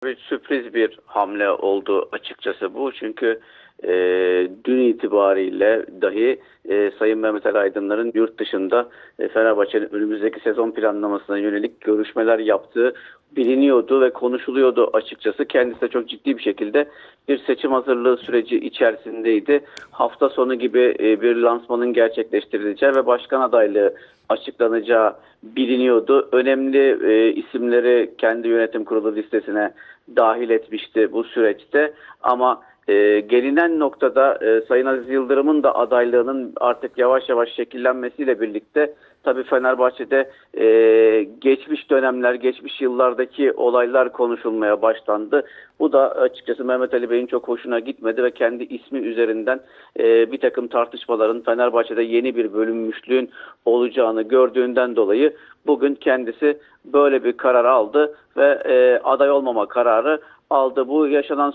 Bir sürpriz bir hamle oldu açıkçası bu. Çünkü dün itibariyle dahi Sayın Mehmet Ali Aydınlar'ın yurt dışında Fenerbahçe'nin önümüzdeki sezon planlamasına yönelik görüşmeler yaptığı biliniyordu ve konuşuluyordu açıkçası. Kendisi de çok ciddi bir şekilde bir seçim hazırlığı süreci içerisindeydi. Hafta sonu gibi bir lansmanın gerçekleştirileceği ve başkan adaylığı açıklanacağı biliniyordu. Önemli isimleri kendi yönetim kurulu listesine dahil etmişti bu süreçte ama gelinen noktada Sayın Aziz Yıldırım'ın da adaylığının artık yavaş yavaş şekillenmesiyle birlikte tabii Fenerbahçe'de geçmiş dönemler, geçmiş yıllardaki olaylar konuşulmaya başlandı. Bu da açıkçası Mehmet Ali Bey'in çok hoşuna gitmedi ve kendi ismi üzerinden bir takım tartışmaların Fenerbahçe'de yeni bir bölünmüşlüğün olacağını gördüğünden dolayı bugün kendisi böyle bir karar aldı ve aday olmama kararı aldı. Bu yaşanan